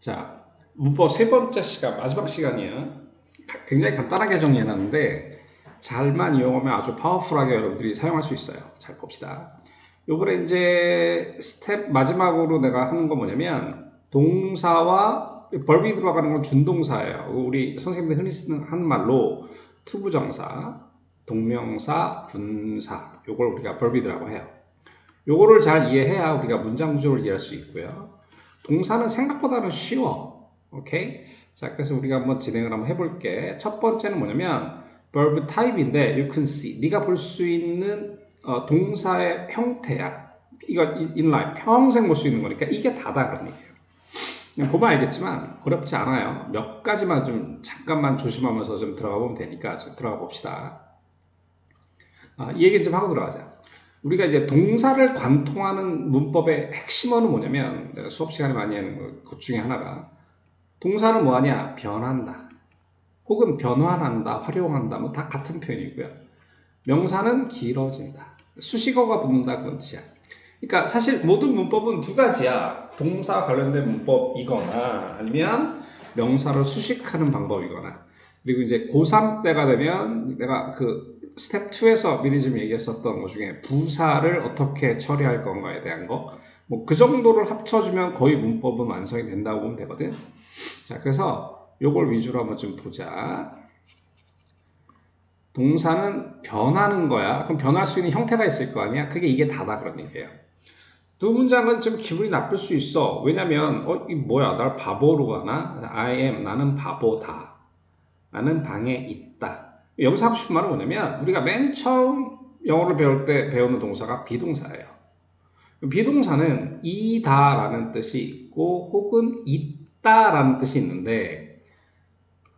자, 문법 세 번째 시간, 마지막 시간이야. 굉장히 간단하게 정리해놨는데 잘만 이용하면 아주 파워풀하게 여러분들이 사용할 수 있어요. 잘 봅시다. 요번에 이제 스텝 마지막으로 내가 하는 건 뭐냐면 동사와 verb이 들어가는 건 준동사예요. 우리 선생님들 흔히 쓰는 한 말로 투부정사, 동명사, 분사 요걸 우리가 verb이라고 해요. 요거를 잘 이해해야 우리가 문장 구조를 이해할 수 있고요. 동사는 생각보다는 쉬워. 오케이? 자, 그래서 우리가 한번 진행을 한번 해볼게. 첫 번째는 뭐냐면 verb type인데 you can see. 네가 볼 수 있는 동사의 형태야. 이거 inline 평생 볼 수 있는 거니까 이게 다다 그런 얘기예요. 그냥 보면 알겠지만 어렵지 않아요. 몇 가지만 좀 잠깐만 조심하면서 좀 들어가 보면 되니까 좀 들어가 봅시다. 이 얘기 좀 하고 들어가자. 우리가 이제 동사를 관통하는 문법의 핵심어는 뭐냐면 내가 수업 시간에 많이 하는 것 중에 하나가 동사는 뭐하냐? 변한다. 혹은 변환한다, 활용한다, 뭐 다 같은 표현이고요. 명사는 길어진다. 수식어가 붙는다 그런 뜻이야. 그러니까 사실 모든 문법은 두 가지야. 동사 관련된 문법이거나 아니면 명사를 수식하는 방법이거나 그리고 이제 고3 때가 되면 내가 그 스텝 2에서 미리 좀 얘기했었던 것 중에 부사를 어떻게 처리할 건가에 대한 거 뭐 그 정도를 합쳐주면 거의 문법은 완성이 된다고 보면 되거든. 자, 그래서 요걸 위주로 한번 좀 보자. 동사는 변하는 거야. 그럼 변할 수 있는 형태가 있을 거 아니야? 그게 이게 다다 그런 얘기예요. 두 문장은 좀 기분이 나쁠 수 있어. 왜냐면 이 뭐야? 날 바보로 가나? I am 나는 바보다. 나는 방에 있다. 여기서 하고 싶은 말은 뭐냐면 우리가 맨 처음 영어를 배울 때 배우는 동사가 비동사예요. 비동사는 이다라는 뜻이 있고 혹은 있다라는 뜻이 있는데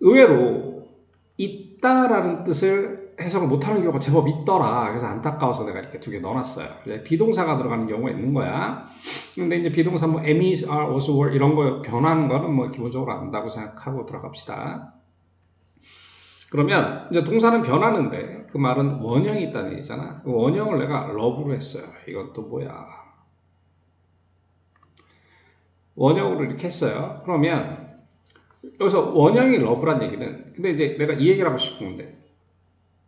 의외로 있다라는 뜻을 해석을 못하는 경우가 제법 있더라. 그래서 안타까워서 내가 이렇게 두 개 넣어놨어요. 비동사가 들어가는 경우가 있는 거야. 근데 이제 비동사 뭐 am, is, are, was, were 이런 거 변하는 거는 뭐 기본적으로 안다고 생각하고 들어갑시다. 그러면 이제 동사는 변하는데 그 말은 원형이 있다는 얘기잖아. 그 원형을 내가 love로 했어요. 이건 또 뭐야? 원형으로 이렇게 했어요. 그러면 여기서 원형이 love란 얘기는 근데 이제 내가 이 얘기를 하고 싶은 건데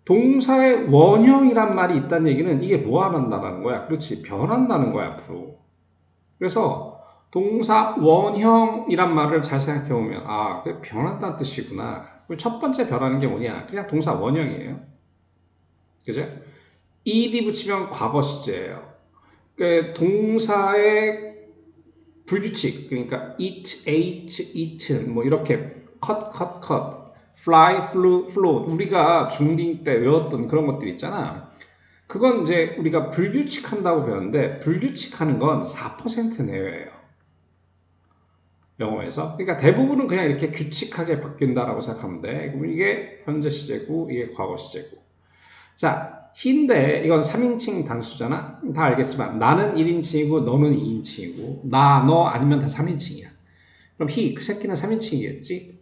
동사의 원형이란 말이 있다는 얘기는 이게 뭐 한다는 거야? 그렇지. 변한다는 거야, 앞으로. 그래서 동사 원형이란 말을 잘 생각해 보면 그게 변한다는 뜻이구나. 첫 번째 변하는 게 뭐냐? 그냥 동사 원형이에요. 그죠? ed 붙이면 과거 시제예요. 그러니까 동사의 불규칙, 그러니까 eat, ate, eaten, 뭐 이렇게 cut, cut, cut, fly, flew, flown 우리가 중딩 때 외웠던 그런 것들 있잖아. 그건 이제 우리가 불규칙한다고 배웠는데 불규칙하는 건 4% 내외예요. 영어에서. 그러니까 대부분은 그냥 이렇게 규칙하게 바뀐다라고 생각하면 돼. 그럼 이게 현재 시제고 이게 과거 시제고. 자, he인데 이건 3인칭 단수잖아. 다 알겠지만 나는 1인칭이고 너는 2인칭이고 나, 너 아니면 다 3인칭이야. 그럼 he, 그 새끼는 3인칭이겠지?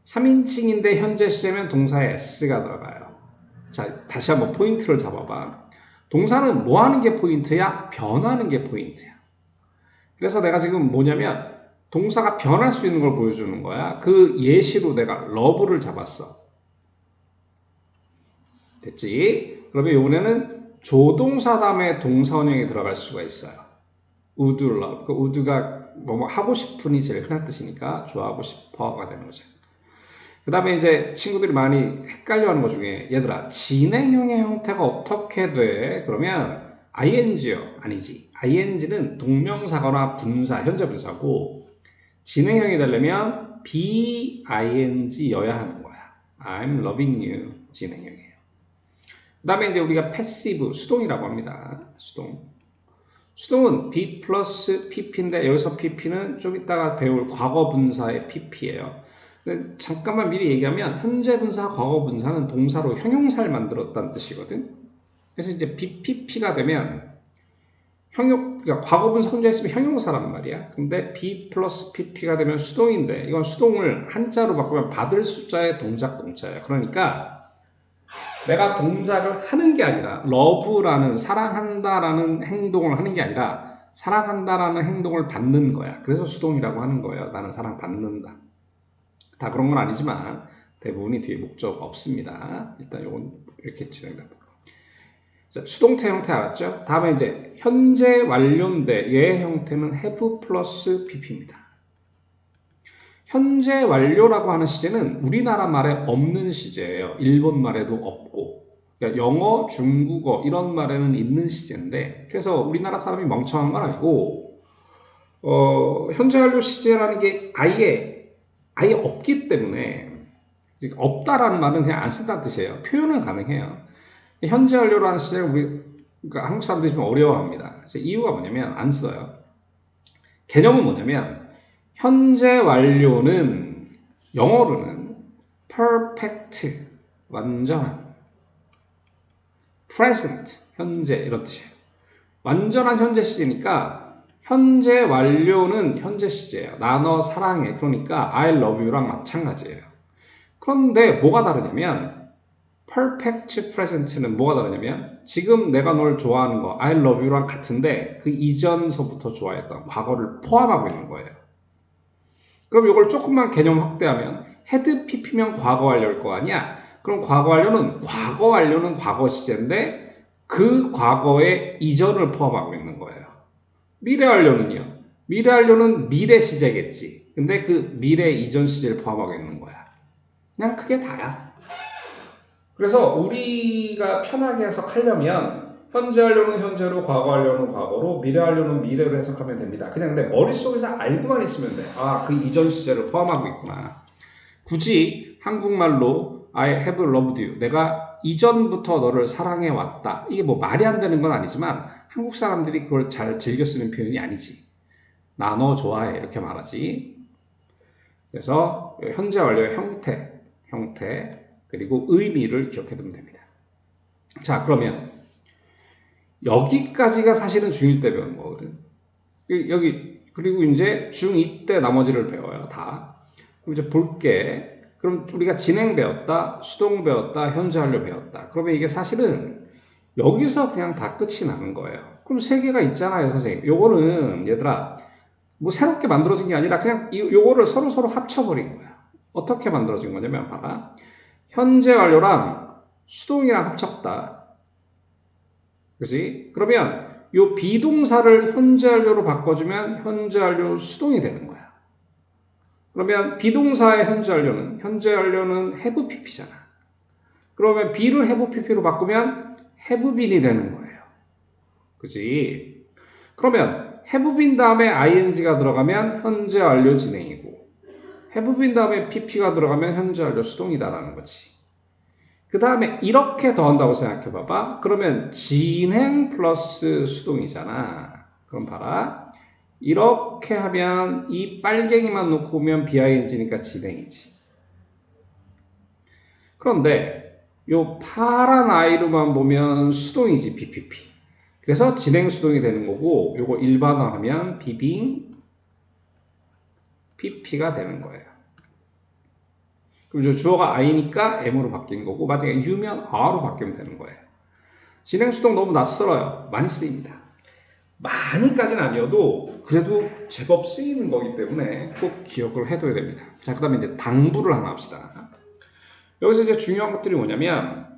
3인칭인데 현재 시제면 동사에 s가 들어가요. 자, 다시 한번 포인트를 잡아봐. 동사는 뭐 하는 게 포인트야? 변하는 게 포인트야. 그래서 내가 지금 뭐냐면 동사가 변할 수 있는 걸 보여주는 거야. 그 예시로 내가 love를 잡았어. 됐지? 그러면 이번에는 조동사 다음에 동사원형이 들어갈 수가 있어요. would love. 그 would가 뭐 하고 싶은이 제일 흔한 뜻이니까 좋아하고 싶어가 되는 거죠. 그 다음에 이제 친구들이 많이 헷갈려하는 것 중에 얘들아 진행형의 형태가 어떻게 돼? 그러면 ing요? 아니지. ing는 동명사거나 분사, 현재 분사고 진행형이 되려면 be-ing여야 하는 거야. I'm loving you 진행형이에요. 그 다음에 이제 우리가 패시브, 수동이라고 합니다. 수동은 be 플러스 pp인데 여기서 pp는 좀 이따가 배울 과거 분사의 pp예요. 잠깐만 미리 얘기하면 현재 분사, 과거 분사는 동사로 형용사를 만들었다는 뜻이거든. 그래서 이제 BPP가 되면 그러니까 과거 분사 혼자 있으면 형용사란 말이야. 근데 B 플러스 PP가 되면 수동인데 이건 수동을 한자로 바꾸면 받을 숫자의 동작야. 그러니까 내가 동작을 하는 게 아니라 love라는 사랑한다라는 행동을 하는 게 아니라 사랑한다라는 행동을 받는 거야. 그래서 수동이라고 하는 거예요. 나는 사랑받는다. 다 그런 건 아니지만 대부분이 뒤에 목적 없습니다. 일단 이건 이렇게 진행됩니다. 수동태 형태 알았죠? 다음에 이제 현재 완료인데 얘의 형태는 have 플러스 pp입니다. 현재 완료라고 하는 시제는 우리나라 말에 없는 시제예요. 일본 말에도 없고. 그러니까 영어, 중국어 이런 말에는 있는 시제인데 그래서 우리나라 사람이 멍청한 건 아니고 현재 완료 시제라는 게 아예 없기 때문에 없다라는 말은 그냥 안 쓴다는 뜻이에요. 표현은 가능해요. 현재 완료라는 시제를 그러니까 한국 사람들이 좀 어려워합니다. 이유가 뭐냐면 안 써요. 개념은 뭐냐면 현재 완료는 영어로는 perfect, 완전한, present, 현재 이런 뜻이에요. 완전한 현재 시제니까 현재 완료는 현재 시제예요. 나 너 사랑해. 그러니까 I love you랑 마찬가지예요. 그런데 뭐가 다르냐면 perfect present는 뭐가 다르냐면 지금 내가 널 좋아하는 거 I love you랑 같은데 그 이전서부터 좋아했던 과거를 포함하고 있는 거예요. 그럼 이걸 조금만 개념 확대하면 had pp면 과거 완료일 거 아니야? 그럼 과거 완료는 과거 시제인데 그 과거의 이전을 포함하고 있는 거예요. 미래 완료는요? 미래 완료는 미래 시제겠지. 근데 그 미래 이전 시제를 포함하고 있는 거야. 그냥 그게 다야. 그래서 우리가 편하게 해석하려면 현재 완료는 현재로, 과거 완료는 과거로, 미래 완료는 미래로 해석하면 됩니다. 그냥 내 머릿속에서 알고만 있으면 돼. 아, 그 이전 시제를 포함하고 있구나. 굳이 한국말로 I have loved you. 내가 이전부터 너를 사랑해 왔다. 이게 뭐 말이 안 되는 건 아니지만 한국 사람들이 그걸 잘 즐겨 쓰는 표현이 아니지. 나 너 좋아해. 이렇게 말하지. 그래서 현재 완료의 형태, 그리고 의미를 기억해 두면 됩니다. 자, 그러면 여기까지가 사실은 중1 때 배운 거거든. 그리고 이제 중2 때 나머지를 배워요. 다. 그럼 이제 볼게. 그럼 우리가 진행 배웠다, 수동 배웠다, 현재 완료 배웠다. 그러면 이게 사실은 여기서 그냥 다 끝이 나는 거예요. 그럼 세 개가 있잖아요, 선생님. 요거는 얘들아 뭐 새롭게 만들어진 게 아니라 그냥 요거를 서로 합쳐버린 거야. 어떻게 만들어진 거냐면 봐라. 현재 완료랑 수동이랑 합쳤다. 그치? 그러면 요 비동사를 현재 완료로 바꿔주면 현재 완료 수동이 되는 거야. 그러면 비동사의 현재 완료는 have pp잖아. 그러면 be를 have pp로 바꾸면 have been이 되는 거예요. 그치? 그러면 have been 다음에 ing가 들어가면 현재 완료 진행이고 have been 다음에 pp가 들어가면 현재 완료 수동이다라는 거지. 그 다음에 이렇게 더한다고 생각해 봐봐. 그러면 진행 플러스 수동이잖아. 그럼 봐라. 이렇게 하면 이 빨갱이만 놓고 오면 BING니까 진행이지. 그런데 요 파란 아이로만 보면 수동이지, BPP. 그래서 진행 수동이 되는 거고 요거 일반화하면 비빙 PP가 되는 거예요. 그럼 저 주어가 I니까 M으로 바뀐 거고 만약에 U면 R로 바뀌면 되는 거예요. 진행 수동 너무 낯설어요. 많이 쓰입니다. 많이까지는 아니어도 그래도 제법 쓰이는 거기 때문에 꼭 기억을 해둬야 됩니다. 자, 그 다음에 이제 당부를 하나 합시다. 여기서 이제 중요한 것들이 뭐냐면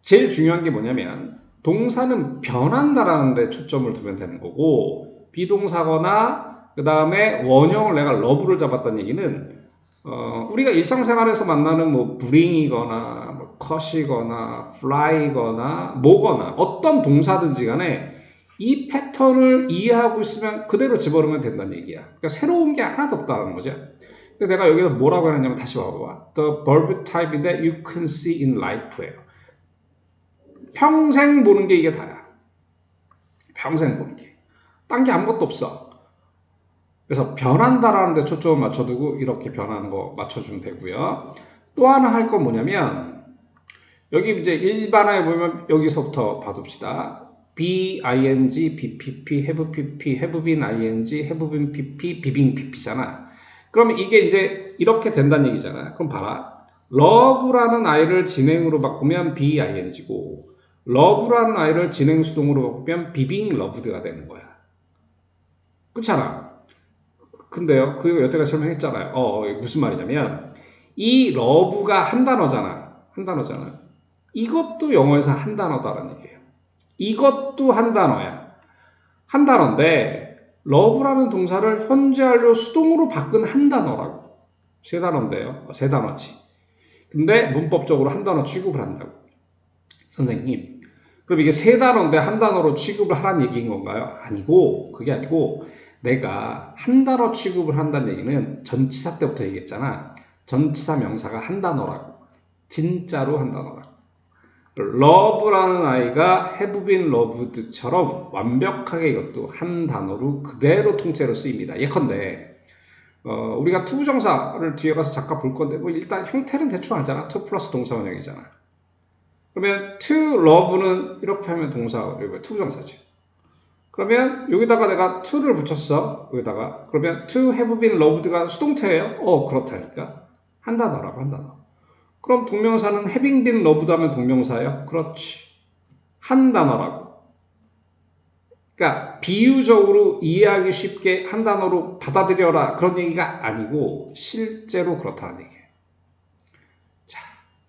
제일 중요한 게 뭐냐면 동사는 변한다라는 데 초점을 두면 되는 거고 비동사거나 그 다음에 원형을 내가 love를 잡았다는 얘기는 우리가 일상생활에서 만나는 뭐 bring이거나 뭐 cut이거나 fly거나 뭐거나 어떤 동사든지 간에 이 패턴을 이해하고 있으면 그대로 집어넣으면 된다는 얘기야. 그러니까 새로운 게 하나도 없다는 거죠. 그래서 내가 여기서 뭐라고 했냐면 다시 봐봐. The verb type인데 you can see in life예요. 평생 보는 게 이게 다야. 평생 보는 게. 딴 게 아무것도 없어. 그래서 변한다라는 데 초점을 맞춰두고 이렇게 변하는 거 맞춰주면 되고요. 또 하나 할 건 뭐냐면 여기 이제 일반화에 보면 여기서부터 봐둡시다. be, ing, bpp, have pp, have been ing, have been pp, being pp잖아. 그러면 이게 이제 이렇게 된다는 얘기잖아. 그럼 봐라. love라는 아이를 진행으로 바꾸면 be ing고 love라는 아이를 진행 수동으로 바꾸면 be being loved가 되는 거야. 그렇잖아. 근데요, 그거 여태까지 설명했잖아요. 무슨 말이냐면, 이 러브가 한 단어잖아. 한 단어잖아. 이것도 영어에서 한 단어다라는 얘기예요. 이것도 한 단어야. 한 단어인데, 러브라는 동사를 현재 완료 수동으로 바꾼 한 단어라고. 세 단어인데요. 세 단어지. 근데 문법적으로 한 단어 취급을 한다고. 선생님, 그럼 이게 세 단어인데 한 단어로 취급을 하라는 얘기인 건가요? 아니고, 그게 아니고, 내가 한 단어 취급을 한다는 얘기는 전치사 때부터 얘기했잖아. 전치사 명사가 한 단어라고. 진짜로 한 단어라고. love라는 아이가 have been loved처럼 완벽하게 이것도 한 단어로 그대로 통째로 쓰입니다. 예컨대 우리가 투부정사를 뒤에 가서 잠깐 볼 건데 뭐 일단 형태는 대충 알잖아. to 플러스 동사 원형이잖아. 그러면 to love는 이렇게 하면 동사 투부정사지. 그러면 여기다가 내가 to를 붙였어. 여기다가 그러면 to have been loved가 수동태예요? 그렇다니까. 한 단어라고 한 단어. 그럼 동명사는 having been loved 하면 동명사예요? 그렇지. 한 단어라고. 그러니까 비유적으로 이해하기 쉽게 한 단어로 받아들여라 그런 얘기가 아니고 실제로 그렇다는 얘기예요. 자,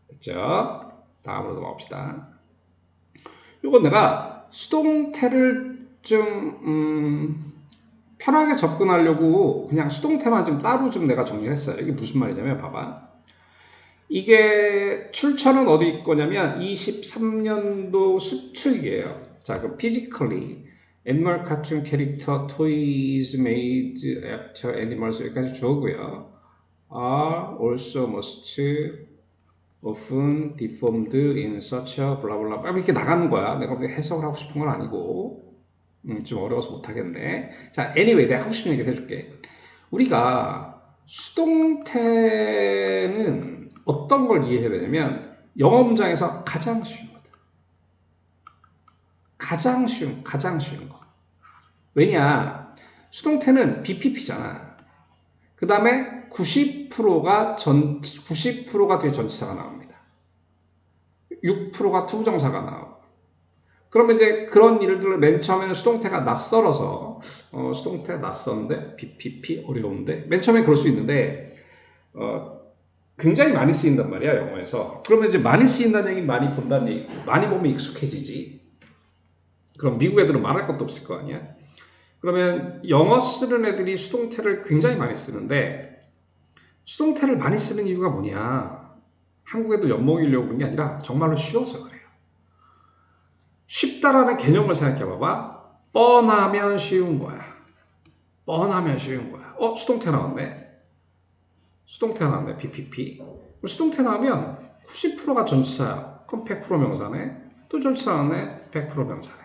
됐죠? 다음으로 넘어갑시다. 이건 내가 수동태를 좀 편하게 접근하려고 그냥 수동태만 좀 따로 좀 내가 정리를 했어요. 이게 무슨 말이냐면 봐봐. 이게 출처는 어디 거냐면 23년도 수출이에요. 자, 그럼 physically animal cartoon character toys made after animals 여기까지 주어고요. are also most often deformed in such a blah blah blah 이렇게 나가는 거야. 내가 해석을 하고 싶은 건 아니고 좀 어려워서 못하겠네. 자, anyway 내가 하고 싶은 얘기를 해줄게. 우리가 수동태는 어떤 걸 이해해야 되냐면 영어 문장에서 가장 쉬운 거다. 가장 쉬운 거. 왜냐? 수동태는 BPP잖아. 그 다음에 90%가 뒤에 전치사가 나옵니다. 6%가 투부정사가 나오고. 그러면 이제 그런 일들을 맨 처음에는 수동태가 낯설어서 수동태 낯선데 BPP 어려운데 맨 처음에 그럴 수 있는데 굉장히 많이 쓰인단 말이야 영어에서. 그러면 이제 많이 쓰인다는 얘기 많이 본다는 얘기 많이 보면 익숙해지지. 그럼 미국 애들은 말할 것도 없을 거 아니야. 그러면 영어 쓰는 애들이 수동태를 굉장히 많이 쓰는데 수동태를 많이 쓰는 이유가 뭐냐. 한국 애들 엿먹이려고 그런 게 아니라 정말로 쉬워서 그래요. 쉽다라는 개념을 생각해 봐봐. 뻔하면 쉬운 거야. 수동태 나왔네. BPP. 수동태 나오면 90%가 전치사야. 그럼 100% 명사네. 또 전치사 나왔네. 100% 명사네.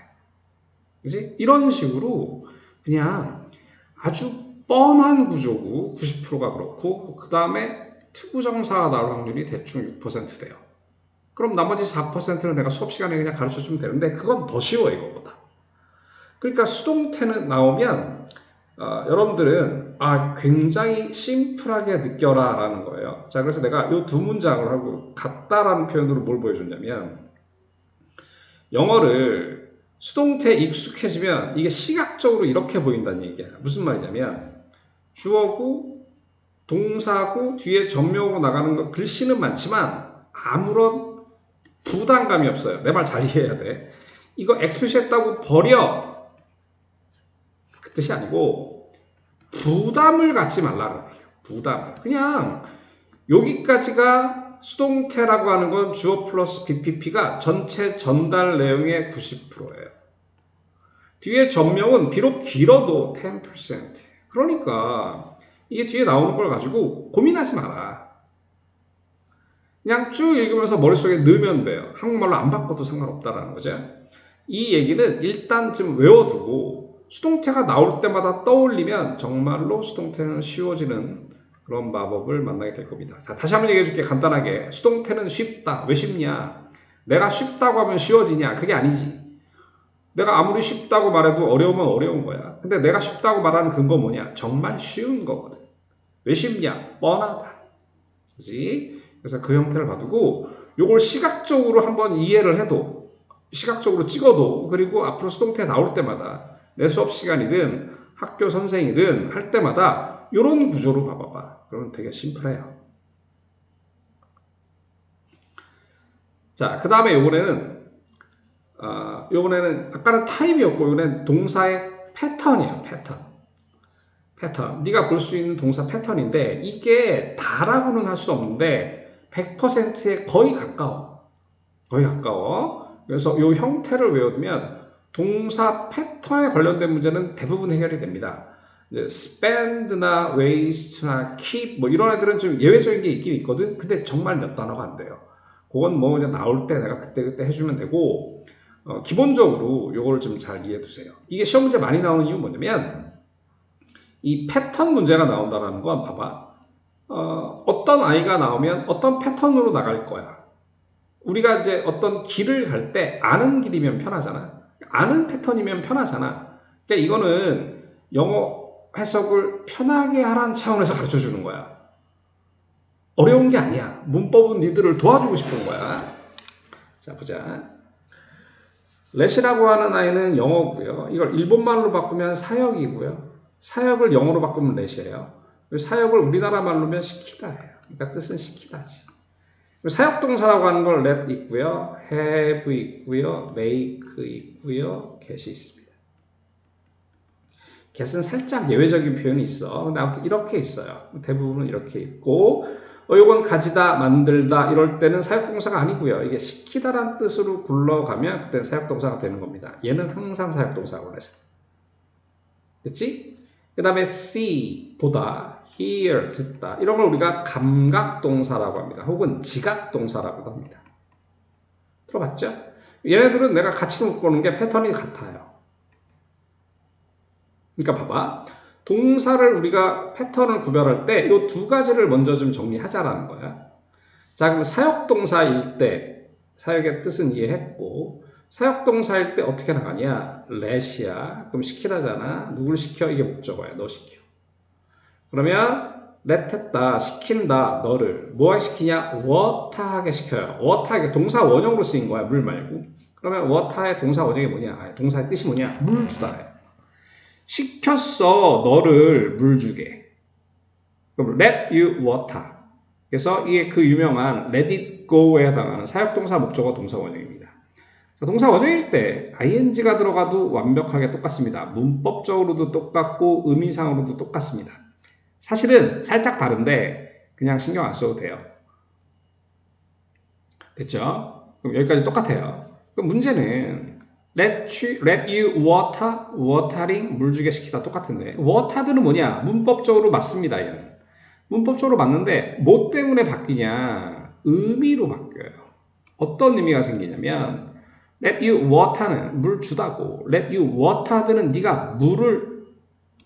그지? 이런 식으로 그냥 아주 뻔한 구조고 90%가 그렇고 그 다음에 투부정사가 나올 확률이 대충 6% 돼요. 그럼 나머지 4%는 내가 수업 시간에 그냥 가르쳐주면 되는데 그건 더 쉬워 이거보다. 그러니까 수동태는 나오면 여러분들은 굉장히 심플하게 느껴라 라는 거예요. 자, 그래서 내가 이 두 문장을 하고 같다라는 표현으로 뭘 보여줬냐면 영어를 수동태에 익숙해지면 이게 시각적으로 이렇게 보인다는 얘기야. 무슨 말이냐면 주어고 동사고 뒤에 전명으로 나가는 거 글씨는 많지만 아무런 부담감이 없어요. 내 말 잘 이해해야 돼. 이거 엑스프레시 했다고 버려. 그 뜻이 아니고 부담을 갖지 말라는 거예요. 부담을. 그냥 여기까지가 수동태라고 하는 건 주어 플러스 BPP가 전체 전달 내용의 90%예요. 뒤에 전명은 비록 길어도 10%. 그러니까 이게 뒤에 나오는 걸 가지고 고민하지 마라. 그냥 쭉 읽으면서 머릿속에 넣으면 돼요. 한국말로 안 바꿔도 상관없다라는 거죠. 이 얘기는 일단 좀 외워두고 수동태가 나올 때마다 떠올리면 정말로 수동태는 쉬워지는 그런 마법을 만나게 될 겁니다. 자, 다시 한번 얘기해 줄게. 간단하게. 수동태는 쉽다. 왜 쉽냐? 내가 쉽다고 하면 쉬워지냐? 그게 아니지. 내가 아무리 쉽다고 말해도 어려우면 어려운 거야. 근데 내가 쉽다고 말하는 근거 뭐냐? 정말 쉬운 거거든. 왜 쉽냐? 뻔하다. 그지? 그래서 그 형태를 봐두고 요걸 시각적으로 한번 이해를 해도 시각적으로 찍어도 그리고 앞으로 수동태 나올 때마다 내 수업 시간이든 학교 선생이든 할 때마다 이런 구조로 봐봐봐. 그러면 되게 심플해요. 자, 그 다음에 요번에는 아까는 타입이었고 이번엔 동사의 패턴이에요. 패턴. 네가 볼 수 있는 동사 패턴인데 이게 다라고는 할 수 없는데 100%에 거의 가까워. 그래서 이 형태를 외워두면 동사 패턴에 관련된 문제는 대부분 해결이 됩니다. 이제 spend나 waste나 keep 뭐 이런 애들은 좀 예외적인 게 있긴 있거든. 근데 정말 몇 단어가 안 돼요. 그건 뭐 그냥 나올 때 내가 그때 해주면 되고 기본적으로 요걸 좀 잘 이해해 두세요. 이게 시험 문제 많이 나오는 이유 뭐냐면 이 패턴 문제가 나온다는 건 봐봐. 어떤 아이가 나오면 어떤 패턴으로 나갈 거야. 우리가 이제 어떤 길을 갈 때 아는 길이면 편하잖아. 아는 패턴이면 편하잖아. 그러니까 이거는 영어 해석을 편하게 하라는 차원에서 가르쳐 주는 거야. 어려운 게 아니야. 문법은 니들을 도와주고 싶은 거야. 자, 보자. let이라고 하는 아이는 영어고요. 이걸 일본말로 바꾸면 사역이고요. 사역을 영어로 바꾸면 let이에요. 사역을 우리나라 말로면 시키다예요. 그러니까 뜻은 시키다지. 사역동사라고 하는 건 let 있고요. have 있고요. make 있고요. get이 있습니다. get은 살짝 예외적인 표현이 있어. 근데 아무튼 이렇게 있어요. 대부분은 이렇게 있고 이건 가지다, 만들다 이럴 때는 사역동사가 아니고요. 이게 시키다란 뜻으로 굴러가면 그때 사역동사가 되는 겁니다. 얘는 항상 사역동사고 그랬어. 됐지? 그 다음에 see, 보다, hear, 듣다 이런 걸 우리가 감각동사라고 합니다. 혹은 지각동사라고도 합니다. 들어봤죠? 얘네들은 내가 같이 묶어놓은 게 패턴이 같아요. 그러니까 봐봐. 동사를 우리가 패턴을 구별할 때 이 두 가지를 먼저 좀 정리하자라는 거야. 자, 그럼 사역동사일 때 사역의 뜻은 이해했고 사역동사일 때 어떻게 나가냐? let이야. 그럼 시키다잖아. 누굴 시켜? 이게 목적어야. 너 시켜. 그러면 let 했다. 시킨다. 너를. 뭐하게 시키냐? water하게 시켜요. water하게 동사 원형으로 쓰인 거야. 물 말고. 그러면 water의 동사 원형이 뭐냐? 동사의 뜻이 뭐냐? 물 주다예요. 시켰어. 너를 물 주게. 그럼 let you water. 그래서 이게 그 유명한 let it go에 해당하는 사역동사 목적어 동사 원형입니다. 동사 원형일 때 ing가 들어가도 완벽하게 똑같습니다. 문법적으로도 똑같고 의미상으로도 똑같습니다. 사실은 살짝 다른데 그냥 신경 안 써도 돼요. 됐죠? 그럼 여기까지 똑같아요. 그럼 문제는 let you water, watering, 물 주게 시키다 똑같은데 water들은 뭐냐? 문법적으로 맞습니다. 얘는. 문법적으로 맞는데 뭐 때문에 바뀌냐? 의미로 바뀌어요. 어떤 의미가 생기냐면 let you water는 물 주다고 let you water들은 네가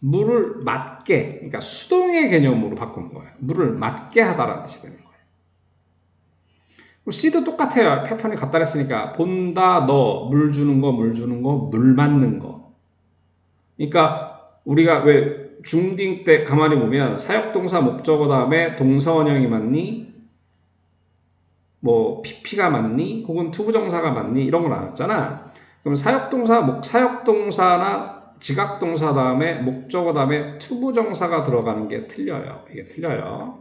물을 맞게 그러니까 수동의 개념으로 바꾸는 거예요. 물을 맞게 하다라는 뜻이 되는 거예요. C도 똑같아요. 패턴이 같다 그랬으니까 본다, 너, 물 주는 거, 물 맞는 거. 그러니까 우리가 왜 중딩 때 가만히 보면 사역동사 목적어 다음에 동사 원형이 맞니? 뭐 PP가 맞니? 혹은 투부정사가 맞니? 이런 걸 나눴잖아. 그럼 사역동사나 지각동사 다음에 목적어 다음에 투부정사가 들어가는 게 틀려요. 이게 틀려요.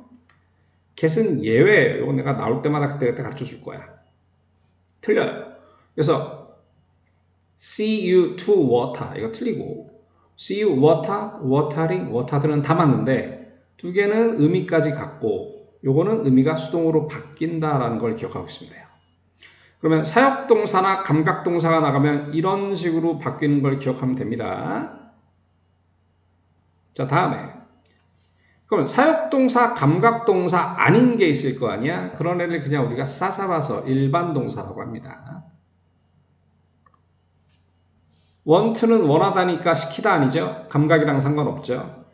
get은 예외예요. 이건 내가 나올 때마다 그때 가르쳐 줄 거야. 틀려요. 그래서 see you to water 이거 틀리고 see you water, watering, water들은 다 맞는데 두 개는 의미까지 같고 요거는 의미가 수동으로 바뀐다라는 걸 기억하고 있으면 돼요. 그러면 사역동사나 감각동사가 나가면 이런 식으로 바뀌는 걸 기억하면 됩니다. 자, 다음에 그러면 사역동사, 감각동사 아닌 게 있을 거 아니야? 그런 애를 그냥 우리가 싸잡아서 일반동사라고 합니다. want는 원하다니까 시키다 아니죠? 감각이랑 상관없죠.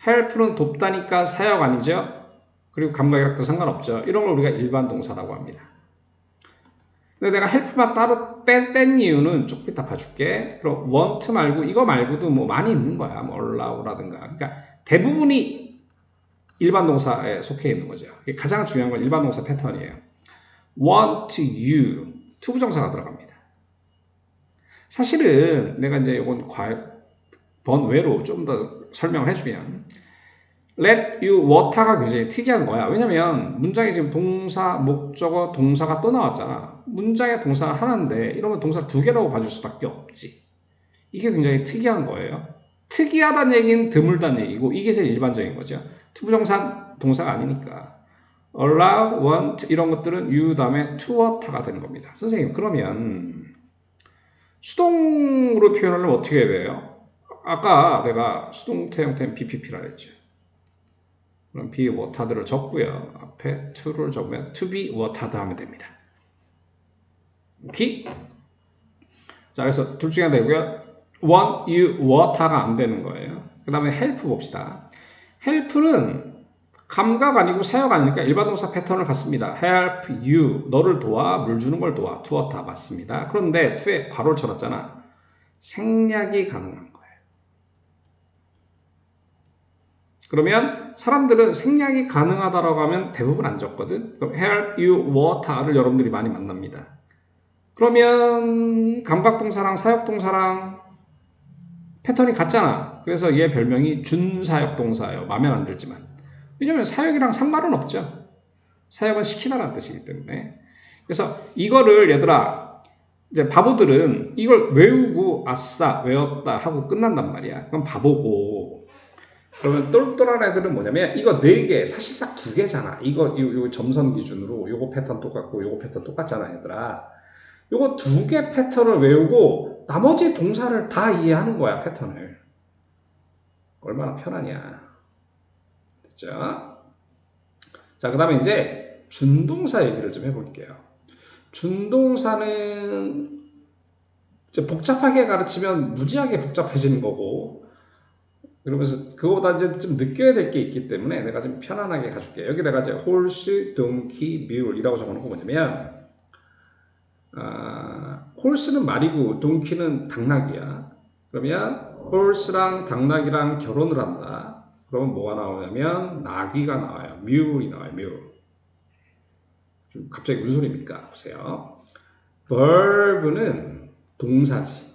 help는 돕다니까 사역 아니죠? 그리고 감각이랑도 상관없죠. 이런 걸 우리가 일반동사라고 합니다. 근데 내가 help만 따로 뺀 이유는 조금 이따 봐줄게. 그럼 want 말고 이거 말고도 뭐 많이 있는 거야. 뭐 allow라든가. 그러니까 대부분이 일반 동사에 속해 있는 거죠. 가장 중요한 건 일반 동사 패턴이에요. want you 투부정사가 들어갑니다. 사실은 내가 이제 이건 번외로 좀 더 설명을 해주면 let you water가 굉장히 특이한 거야. 왜냐면 문장에 지금 동사, 목적어, 동사가 또 나왔잖아. 문장의 동사가 하나인데 이러면 동사를 두 개라고 봐줄 수밖에 없지. 이게 굉장히 특이한 거예요. 특이하다는 얘기는 드물다는 얘기고 이게 제일 일반적인 거죠. 투부정사 동사가 아니니까. allow, want 이런 것들은 you 다음에 to water가 되는 겁니다. 선생님 그러면 수동으로 표현하려면 어떻게 해야 돼요? 아까 내가 수동태 형태는 BPP라 했죠. 그럼 be watered를 적고요. 앞에 to를 적으면 to be watered 하면 됩니다. 오케이? 자, 그래서 둘 중에 하나 되고요. want you water가 안 되는 거예요. 그 다음에 help 봅시다. help는 감각 아니고 사역 아니니까 일반 동사 패턴을 갖습니다. help you, 너를 도와, 물 주는 걸 도와, to water 맞습니다. 그런데 to에 괄호를 쳐놨잖아. 생략이 가능한 거예요. 그러면 사람들은 생략이 가능하다라고 하면 대부분 안 적거든. 그럼 help you water를 여러분들이 많이 만납니다. 그러면 감각동사랑 사역동사랑 패턴이 같잖아. 그래서 얘 별명이 준사역동사예요. 마음에 안 들지만. 왜냐면 사역이랑 상관은 없죠. 사역은 시키다라는 뜻이기 때문에. 그래서 이거를 얘들아 이제 바보들은 이걸 외우고 아싸 외웠다 하고 끝난단 말이야. 그럼 바보고. 그러면 똘똘한 애들은 뭐냐면 이거 4개 사실상 2개잖아. 이거 점선 기준으로 요거 패턴 똑같고 요거 패턴 똑같잖아 얘들아. 요거 2개 패턴을 외우고 나머지 동사를 다 이해하는 거야 패턴을. 얼마나 편하냐. 됐죠? 자, 그 다음에 이제 준동사 얘기를 좀 해볼게요. 준동사는 이제 복잡하게 가르치면 무지하게 복잡해지는 거고, 그러면서 그거보다 이제 좀 느껴야 될 게 있기 때문에 내가 좀 편안하게 가줄게. 여기 내가 이제 horse, donkey, mule이라고 적어놓은 거 뭐냐면, horse는 말이고 donkey는 당나귀야. 그러면 horse랑 당나귀랑 결혼을 한다. 그러면 뭐가 나오냐면 나귀가 나와요. mule이 나와요. mule. 갑자기 무슨 소리입니까? 보세요. verb는 동사지.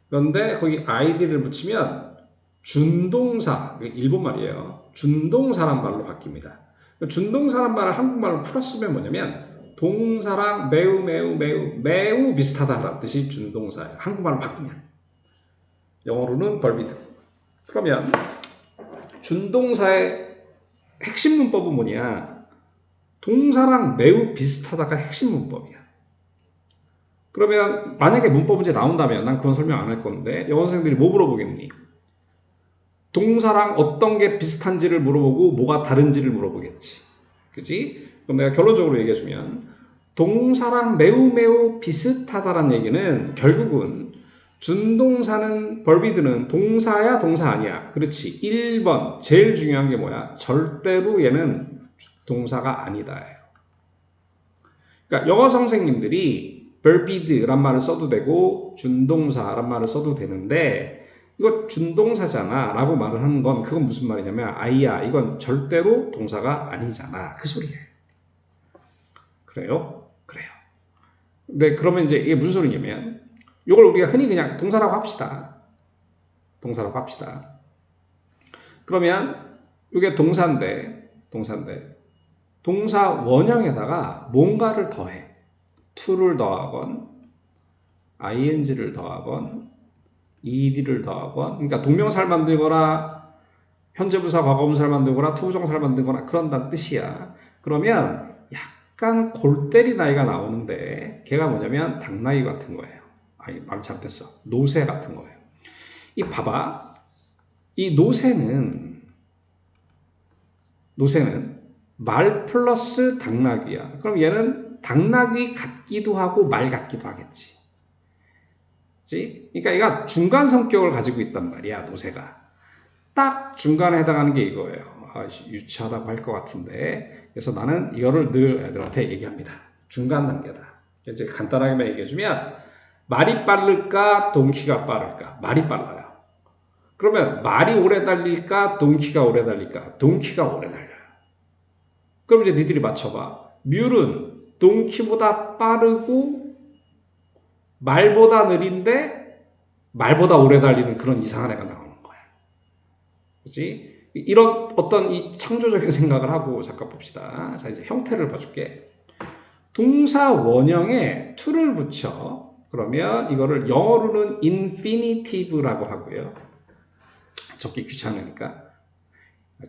그런데 거기 id를 붙이면 준동사, 일본 말이에요. 준동사란 말로 바뀝니다. 준동사란 말을 한국말로 풀었으면 뭐냐면 동사랑 매우 비슷하다라는 뜻이 준동사예요. 한국말로 바꾸면. 영어로는 verb. 그러면 준동사의 핵심 문법은 뭐냐? 동사랑 매우 비슷하다가 핵심 문법이야. 그러면 만약에 문법 문제 나온다면 난 그건 설명 안 할 건데 영어 선생님들이 뭐 물어보겠니? 동사랑 어떤 게 비슷한지를 물어보고 뭐가 다른지를 물어보겠지. 그치? 그럼 내가 결론적으로 얘기해주면 동사랑 매우 비슷하다는 얘기는 결국은 준동사는 verb이드는 동사야 동사 아니야. 그렇지. 1번 제일 중요한 게 뭐야? 절대로 얘는 동사가 아니다. 그러니까 영어 선생님들이 verb이드란 말을 써도 되고 준동사란 말을 써도 되는데 이거 준동사잖아 라고 말을 하는 건 그건 무슨 말이냐면 아이야 이건 절대로 동사가 아니잖아 그 소리예요. 그래요? 그래요. 근데 그러면 이제 이게 무슨 소리냐면 이걸 우리가 흔히 그냥 동사라고 합시다. 동사라고 합시다. 그러면 이게 동사인데 동사 원형에다가 뭔가를 더해. to를 더하건 ing를 더하건 ed를 더하건 그러니까 동명사를 만들거나 현재분사 과거분사를 만들거나 투부정사를 만들거나 그런다는 뜻이야. 그러면 약간 골때리 나이가 나오는데 걔가 뭐냐면 당나귀 같은 거예요. 아니 말 잘못했어. 노새 같은 거예요. 이 봐봐. 이 노새는 말 플러스 당나귀야. 그럼 얘는 당나귀 같기도 하고 말 같기도 하겠지. 그러니까 얘가 중간 성격을 가지고 있단 말이야. 노새가. 딱 중간에 해당하는 게 이거예요. 유치하다고 할 것 같은데 그래서 나는 이거를 늘 애들한테 얘기합니다. 중간 단계다. 이제 간단하게만 얘기해주면 말이 빠를까 동키가 빠를까? 말이 빨라요. 그러면 말이 오래 달릴까 동키가 오래 달릴까? 동키가 오래 달려요. 그럼 이제 니들이 맞춰봐. 뮬은 동키보다 빠르고 말보다 느린데 말보다 오래 달리는 그런 이상한 애가 나오는 거야. 그렇지? 이런 어떤 이 창조적인 생각을 하고 잠깐 봅시다. 자, 이제 형태를 봐줄게. 동사 원형에 to를 붙여. 그러면 이거를 영어로는 infinitive라고 하고요. 적기 귀찮으니까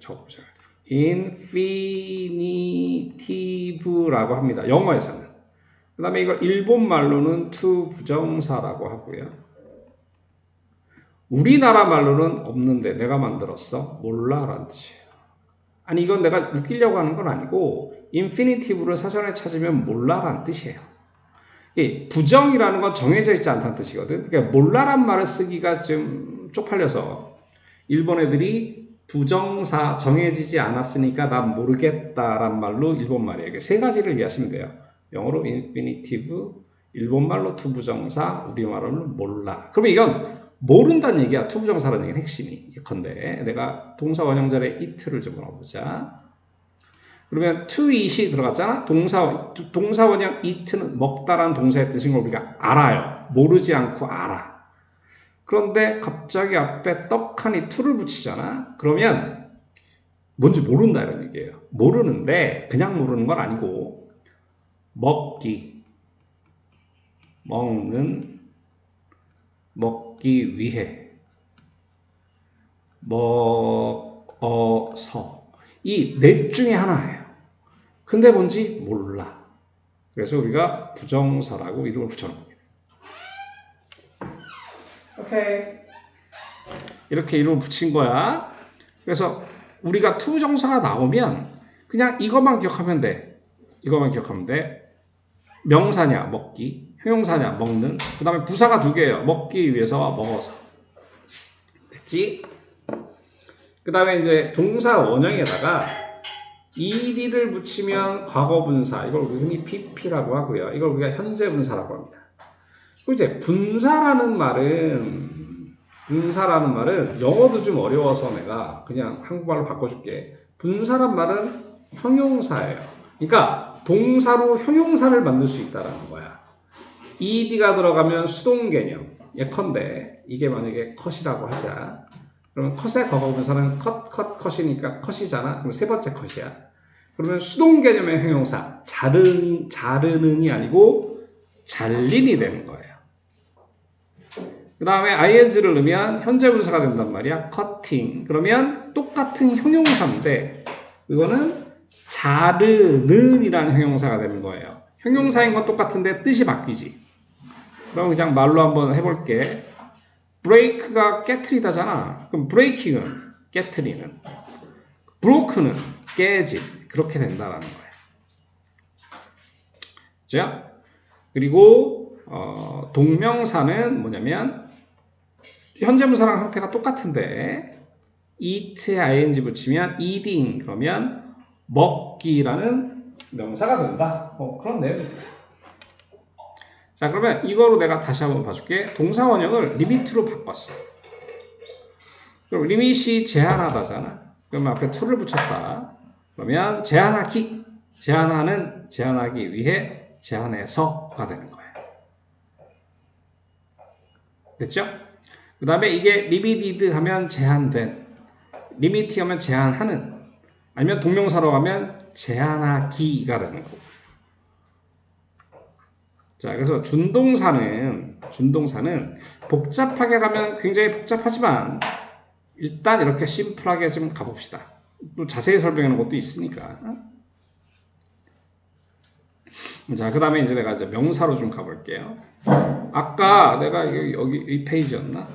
적어보자. infinitive라고 합니다. 영어에서는. 그 다음에 이걸 일본 말로는 to 부정사라고 하고요. 우리나라 말로는 없는데 내가 만들었어? 몰라 라는 뜻이에요. 아니 이건 내가 웃기려고 하는 건 아니고 infinitive를 사전에 찾으면 몰라 라는 뜻이에요. 이 부정이라는 건 정해져 있지 않다는 뜻이거든. 그러니까 몰라란 말을 쓰기가 좀 쪽팔려서 일본 애들이 부정사 정해지지 않았으니까 난 모르겠다란 말로 일본 말이에요. 이게 세 가지를 이해하시면 돼요. 영어로 infinitive, 일본말로 to 부정사, 우리말로는 몰라. 그러면 이건 모른다는 얘기야. to 부정사라는 얘기는 핵심이. 예컨대 내가 동사 원형절에 it를 좀 물어보자. 그러면 to eat이 들어갔잖아. 동사 원형 eat는 먹다라는 동사의 뜻인 걸 우리가 알아요. 모르지 않고 알아. 그런데 갑자기 앞에 떡하니 to를 붙이잖아. 그러면 뭔지 모른다 이런 얘기예요. 모르는데 그냥 모르는 건 아니고 먹기, 먹는, 먹기 위해, 먹어서 이 넷 중에 하나예요. 근데 뭔지 몰라. 그래서 우리가 부정사라고 이름을 붙여놓은 겁니다. 오케이. 이렇게 이름을 붙인 거야. 그래서 우리가 투부정사가 나오면 그냥 이것만 기억하면 돼. 이것만 기억하면 돼. 명사냐 먹기, 형용사냐 먹는, 그 다음에 부사가 두 개예요. 먹기 위해서와 먹어서. 됐지? 그 다음에 이제 동사 원형에다가 ed를 붙이면 과거분사, 이걸 우리 흔히 pp라고 하고요. 이걸 우리가 현재분사라고 합니다. 그리고 이제 분사라는 말은 영어도 좀 어려워서 내가 그냥 한국말로 바꿔줄게. 분사란 말은 형용사예요. 그러니까 동사로 형용사를 만들 수 있다는 거야. ed가 들어가면 수동 개념. 예컨대 이게 만약에 컷이라고 하자. 그러면 컷의 과거분사는 컷이니까 컷이잖아. 그럼 세 번째 컷이야. 그러면 수동 개념의 형용사 자르는이 아니고 잘린이 되는 거예요. 그 다음에 ing를 넣으면 현재 분사가 된단 말이야. cutting. 그러면 똑같은 형용사인데 이거는 자르는이라는 형용사가 되는 거예요. 형용사인 건 똑같은데 뜻이 바뀌지. 그럼 그냥 말로 한번 해볼게. break가 깨트리다잖아. 그럼 breaking은 깨트리는, broke는 깨짐. 그렇게 된다라는 거예요. 그죠? 그리고 동명사는 뭐냐면 현재 분사랑 형태가 똑같은데 eat에 ing 붙이면 eating 그러면 먹기라는 명사가 된다. 그런 내용입니다. 자, 그러면 이거로 내가 다시 한번 봐줄게. 동사 원형을 리미트로 바꿨어. 그럼 리밋이 제한하다잖아. 그러면 앞에 to를 붙였다. 그러면 제한하기, 제한하는, 제한하기 위해, 제한해서가 되는 거예요. 됐죠? 그 다음에 이게 limited 하면 제한된, limit 하면 제한하는, 아니면 동명사로 하면 제한하기가 되는 거고. 자, 그래서 준동사는 복잡하게 가면 굉장히 복잡하지만 일단 이렇게 심플하게 좀 가봅시다. 또 자세히 설명하는 것도 있으니까. 자, 그 다음에 이제 내가 이제 명사로 좀 가볼게요. 아까 내가 여기 이 페이지였나?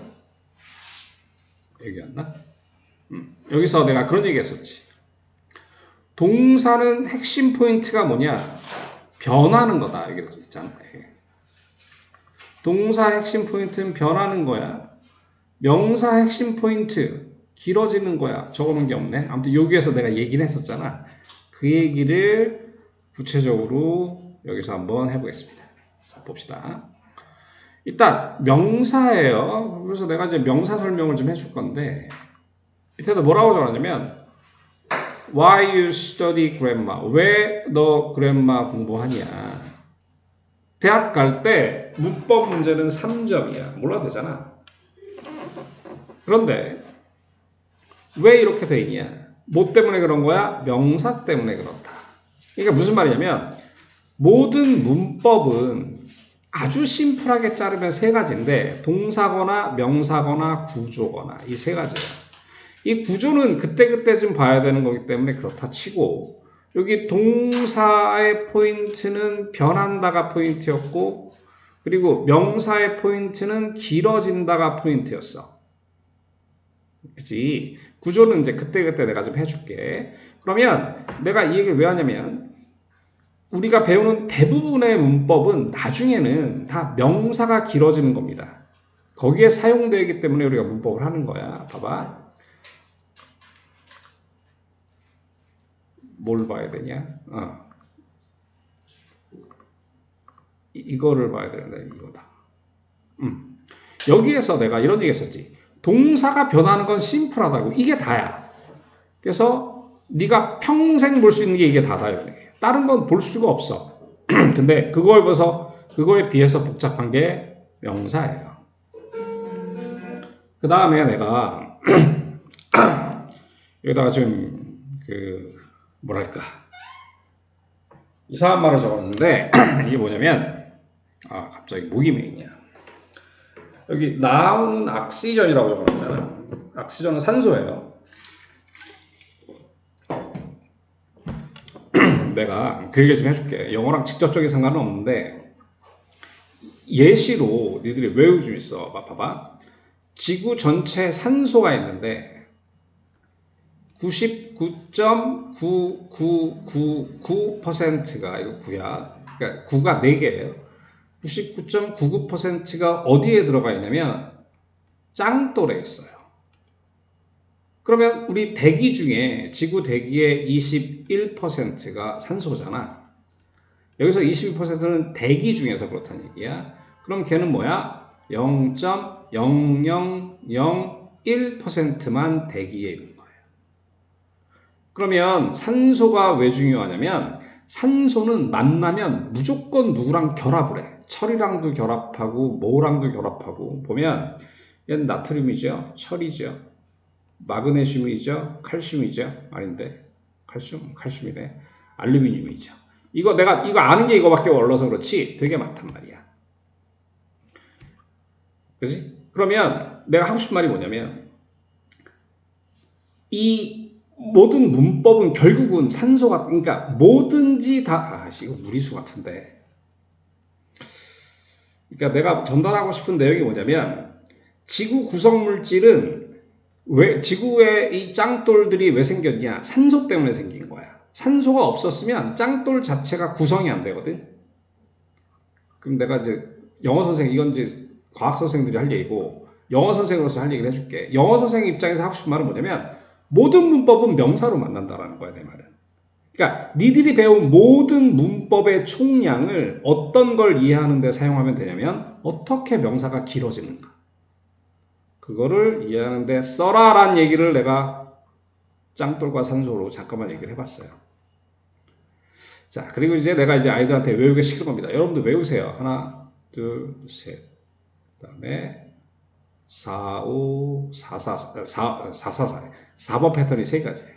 여기였나? 여기서 내가 그런 얘기 했었지. 동사는 핵심 포인트가 뭐냐? 변하는 거다. 여기 있잖아. 동사 핵심 포인트는 변하는 거야. 명사 핵심 포인트 길어지는 거야. 적어놓은 게 없네. 아무튼 여기에서 내가 얘기를 했었잖아. 그 얘기를 구체적으로 여기서 한번 해보겠습니다. 자, 봅시다. 일단 명사예요. 그래서 내가 이제 명사 설명을 좀 해줄 건데 밑에도 뭐라고 적어놨냐면 Why you study grammar? 왜 너 그래마 공부하냐? 대학 갈 때 문법 문제는 3점이야. 몰라도 되잖아. 그런데 왜 이렇게 돼 있냐? 뭐 때문에 그런 거야? 명사 때문에 그렇다. 그러니까 무슨 말이냐면 모든 문법은 아주 심플하게 자르면 세 가지인데 동사거나 명사거나 구조거나 이 세 가지예요. 이 구조는 그때그때 좀 봐야 되는 거기 때문에 그렇다 치고 여기 동사의 포인트는 변한다가 포인트였고 그리고 명사의 포인트는 길어진다가 포인트였어. 그치? 구조는 이제 그때그때 내가 좀 해줄게. 그러면 내가 이 얘기를 왜 하냐면 우리가 배우는 대부분의 문법은 나중에는 다 명사가 길어지는 겁니다. 거기에 사용되기 때문에 우리가 문법을 하는 거야. 봐봐. 뭘 봐야 되냐? 이거를 봐야 되는데 이거다. 여기에서 내가 이런 얘기 했었지. 동사가 변하는 건 심플하다고. 이게 다야. 그래서 네가 평생 볼 수 있는 게 이게 다다. 다른 건 볼 수가 없어. 근데 그거에 비해서 복잡한 게 명사예요. 그 다음에 내가 여기다가 지금 뭐랄까 이상한 말을 적었는데 이게 뭐냐면 갑자기 목이 메이냐. 여기 나온 악시전이라고 적어놨잖아. 악시전은 산소예요. 내가 그 얘기 좀 해줄게. 영어랑 직접적인 상관은 없는데 예시로 니들이 외우고 좀 있어. 봐봐. 지구 전체에 산소가 있는데 99.9999%가 이거 9야. 그러니까 9가 4개예요. 99.99%가 어디에 들어가 있냐면 짱돌에 있어요. 그러면 우리 대기 중에 지구 대기의 21%가 산소잖아. 여기서 22%는 대기 중에서 그렇다는 얘기야. 그럼 걔는 뭐야? 0.0001%만 대기에 있는 거예요. 그러면 산소가 왜 중요하냐면 산소는 만나면 무조건 누구랑 결합을 해. 철이랑도 결합하고 뭐랑도 결합하고 보면 얘는 나트륨이죠. 철이죠. 마그네슘이죠. 칼슘이죠. 아닌데 칼슘이네. 알루미늄이죠. 이거 아는 게 이거밖에 올라서 그렇지 되게 많단 말이야. 그렇지? 그러면 내가 하고 싶은 말이 뭐냐면 이 모든 문법은 결국은 산소가 그러니까 뭐든지 다 이거 무리수 같은데. 그러니까 내가 전달하고 싶은 내용이 뭐냐면 지구 구성 물질은 왜 지구의 이 짱돌들이 왜 생겼냐? 산소 때문에 생긴 거야. 산소가 없었으면 짱돌 자체가 구성이 안 되거든. 그럼 내가 이제 영어 선생 이건 이제 과학 선생들이 할 얘기고 영어 선생으로서 할 얘기를 해줄게. 영어 선생 입장에서 하고 싶은 말은 뭐냐면 모든 문법은 명사로 만난다라는 거야, 내 말은. 그러니까 니들이 배운 모든 문법의 총량을 어떤 걸 이해하는 데 사용하면 되냐면 어떻게 명사가 길어지는가. 그거를 이해하는 데 써라라는 얘기를 내가 짱돌과 산소로 잠깐만 얘기를 해봤어요. 자, 그리고 이제 내가 이제 아이들한테 외우게 시킬 겁니다. 여러분들 외우세요. 하나, 둘, 셋. 그 다음에 4, 5, 4, 4, 4, 4, 4, 4번 패턴이 세 가지예요.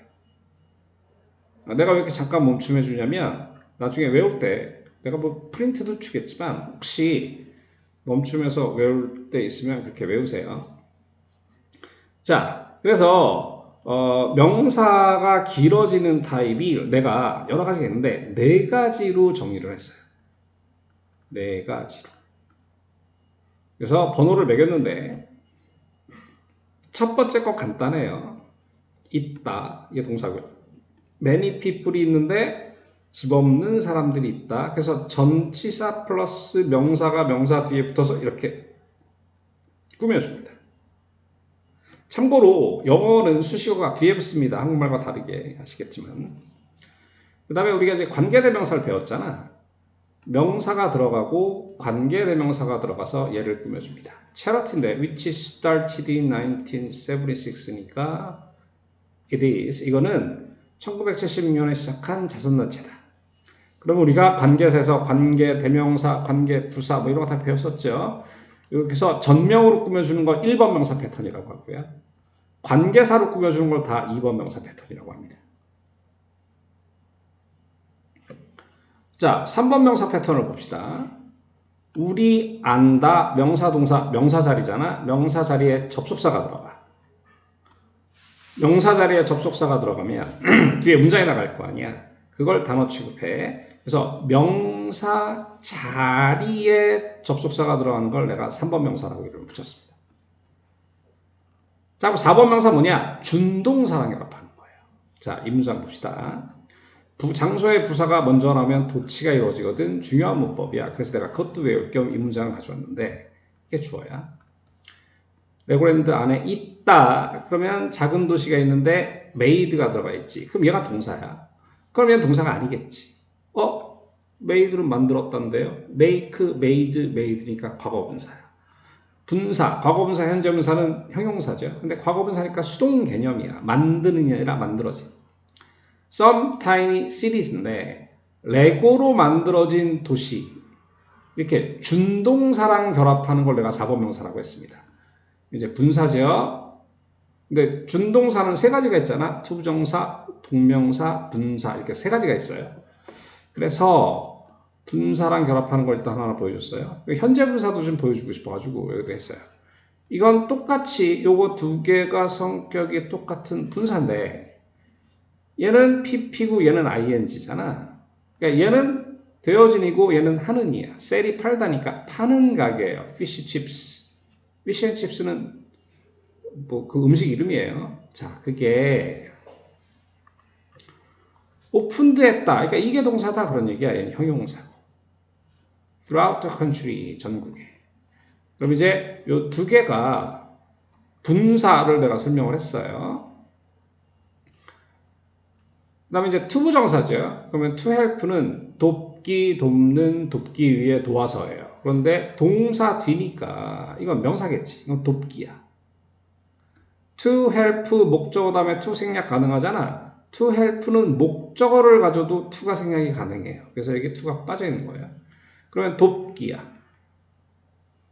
내가 왜 이렇게 잠깐 멈춤해 주냐면 나중에 외울 때 내가 뭐 프린트도 주겠지만 혹시 멈춤해서 외울 때 있으면 그렇게 외우세요. 자, 그래서 명사가 길어지는 타입이 내가 여러 가지가 있는데 4가지로 정리를 했어요. 4가지로. 그래서 번호를 매겼는데 첫 번째 거 간단해요. 있다. 이게 동사고요. many people이 있는데 집 없는 사람들이 있다. 그래서 전치사 플러스 명사가 명사 뒤에 붙어서 이렇게 꾸며줍니다. 참고로 영어는 수식어가 뒤에 붙습니다. 한국말과 다르게 아시겠지만. 그 다음에 우리가 이제 관계대명사를 배웠잖아. 명사가 들어가고 관계대명사가 들어가서 얘를 꾸며줍니다. Charity인데 which started in 1976니까 it is. 이거는 1976년에 시작한 자선단체다. 그럼 우리가 관계사에서 관계대명사, 관계부사 뭐 이런 거 다 배웠었죠. 여기서 전명으로 꾸며주는 거 1번 명사 패턴이라고 하고요. 관계사로 꾸며주는 걸 다 2번 명사 패턴이라고 합니다. 자, 3번 명사 패턴을 봅시다. 우리 안다 명사 동사 명사 자리잖아. 명사 자리에 접속사가 들어가. 명사 자리에 접속사가 들어가면 뒤에 문장이 나갈 거 아니야. 그걸 단어 취급해. 그래서 명사 자리에 접속사가 들어가는 걸 내가 3번 명사라고 이름을 붙였습니다. 자, 그럼 4번 명사 뭐냐? 준동사랑 결합하는 거예요. 자, 이 문장 봅시다. 장소의 부사가 먼저 나오면 도치가 이루어지거든. 중요한 문법이야. 그래서 내가 그것도 외울 겸 이 문장을 가져왔는데 이게 주어야. 레고랜드 안에 있다. 그러면 작은 도시가 있는데 made가 들어가 있지. 그럼 얘가 동사야. 그럼 얘는 동사가 아니겠지. made는 만들었단데요. make, made, made니까 과거분사야. 분사, 과거분사, 현재분사는 형용사죠. 근데 과거분사니까 수동 개념이야. 만드는 게 아니라 만들어진. Some tiny cities인데 레고로 만들어진 도시. 이렇게 준동사랑 결합하는 걸 내가 4번 명사라고 했습니다. 이제 분사죠. 근데 준동사는 세 가지가 있잖아. 투부정사, 동명사, 분사 이렇게 세 가지가 있어요. 그래서 분사랑 결합하는 걸 일단 하나 보여줬어요. 현재 분사도 좀 보여주고 싶어가지고 여기도 했어요. 이건 똑같이 요거 두 개가 성격이 똑같은 분사인데 얘는 PP고 얘는 ING잖아. 그러니까 얘는 되어진이고 얘는 하는이야. 셀이 팔다니까 파는 가게예요. 피쉬칩스. 피쉬앤칩스는 뭐 그 음식 이름이에요. 자, 그게 오픈드했다. 그러니까 이게 동사다 그런 얘기야. 얘는 형용사고. Throughout the country, 전국에. 그럼 이제 요 두 개가 분사를 내가 설명을 했어요. 그 다음에 이제 투부정사죠. 그러면 to help는 돕기, 돕는, 돕기 위해 도와서예요. 그런데 동사 뒤니까 이건 명사겠지. 이건 돕기야. to help 목적어 다음에 to 생략 가능하잖아. to help는 목적어를 가져도 to가 생략이 가능해요. 그래서 여기 to가 빠져 있는 거예요. 그러면 돕기야.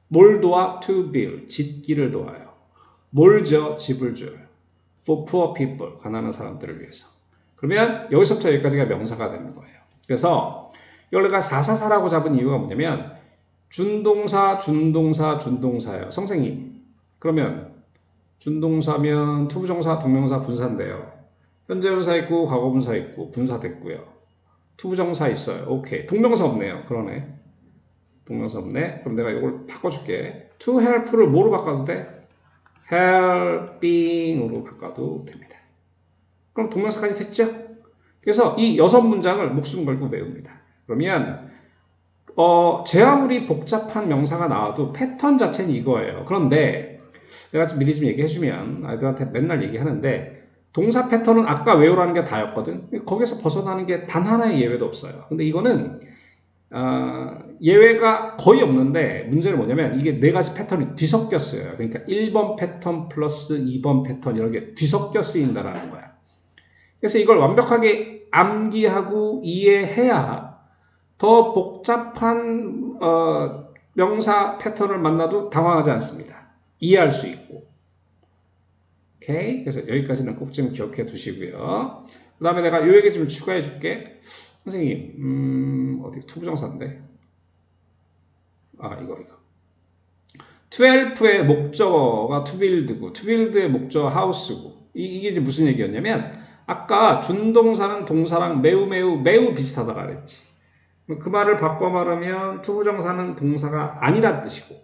뭘 도와? to build. 짓기를 도와요. 뭘 줘? 집을 줘요. for poor people. 가난한 사람들을 위해서. 그러면 여기서부터 여기까지가 명사가 되는 거예요. 그래서 이걸 내가 444라고 잡은 이유가 뭐냐면 준동사, 준동사, 준동사예요. 선생님. 그러면 준동사면 투부정사, 동명사, 분사인데요. 현재분사 있고 과거분사 있고 분사 됐고요. 투부정사 있어요. 오케이. 동명사 없네요. 그러네. 동명사 없네. 그럼 내가 이걸 바꿔줄게. to help를 뭐로 바꿔도 돼? helping으로 바꿔도 됩니다. 그럼 동명사까지 됐죠? 그래서 이 6문장을 목숨 걸고 외웁니다. 그러면 제 아무리 복잡한 명사가 나와도 패턴 자체는 이거예요. 그런데 내가 미리 좀 얘기해주면 아이들한테 맨날 얘기하는데 동사 패턴은 아까 외우라는 게 다였거든. 거기서 벗어나는 게 단 하나의 예외도 없어요. 근데 이거는 예외가 거의 없는데 문제는 뭐냐면 이게 네 가지 패턴이 뒤섞여 쓰여요. 그러니까 1번 패턴 플러스 2번 패턴 이런 게 뒤섞여 쓰인다라는 거야. 그래서 이걸 완벽하게 암기하고 이해해야 더 복잡한 명사 패턴을 만나도 당황하지 않습니다. 이해할 수 있고. 오케이? 그래서 여기까지는 꼭 좀 기억해 두시고요. 그 다음에 내가 요 얘기 좀 추가해 줄게. 선생님, 어디 투부정사인데? 이거. 12의 목적어가 to build고, to build의 목적어 house고, 이게 이제 무슨 얘기였냐면, 아까 준동사는 동사랑 매우 비슷하다고 그랬지. 그 말을 바꿔 말하면 투부정사는 동사가 아니란 뜻이고.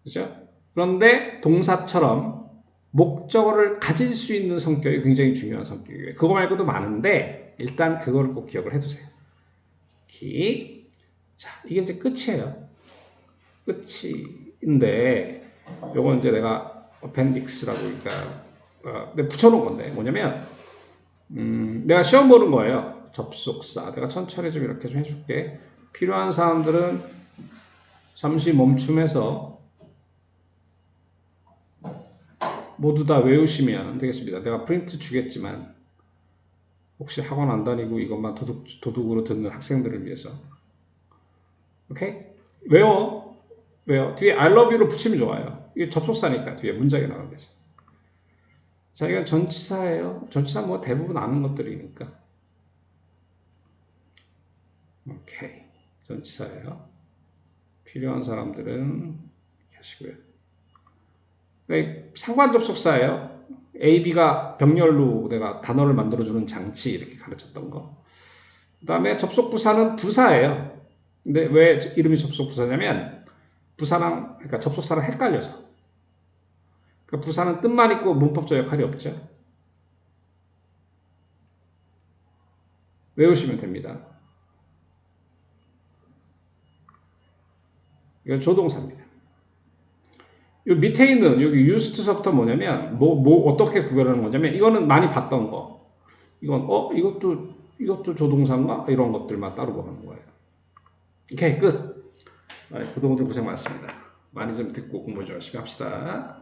그죠? 그런데 동사처럼 목적어를 가질 수 있는 성격이 굉장히 중요한 성격이에요. 그거 말고도 많은데 일단 그걸 꼭 기억을 해두세요. 자, 이게 이제 끝이에요. 끝인데 요건 이제 내가 어펜딕스라고 그러니까 붙여놓은 건데 뭐냐면 내가 시험 보는 거예요. 접속사. 내가 천천히 좀 이렇게 좀 해줄게. 필요한 사람들은 잠시 멈춤해서 모두 다 외우시면 되겠습니다. 내가 프린트 주겠지만 혹시 학원 안 다니고 이것만 도둑으로 듣는 학생들을 위해서. 오케이? 외워. 뒤에 I love you로 붙이면 좋아요. 이게 접속사니까 뒤에 문장이 나가면 되죠. 자, 이건 전치사예요. 전치사 뭐 대부분 아는 것들이니까. 오케이. 전치사예요. 필요한 사람들은 이렇게 하시고요. 상관 접속사예요. A, B가 병렬로 내가 단어를 만들어주는 장치 이렇게 가르쳤던 거. 그 다음에 접속부사는 부사예요. 근데 왜 이름이 접속부사냐면 부사랑 그러니까 접속사랑 헷갈려서. 그러니까 부사는 뜻만 있고 문법적 역할이 없죠. 외우시면 됩니다. 이건 조동사입니다. 요 밑에 있는 여기 used서부터 뭐냐면 어떻게 구별하는 거냐면 이거는 많이 봤던 거. 이건 이것도 조동사인가 이런 것들만 따로 보는 거예요. 오케이 끝. 그동안도 고생 많습니다. 많이 좀 듣고 공부 좀 열심히 합시다.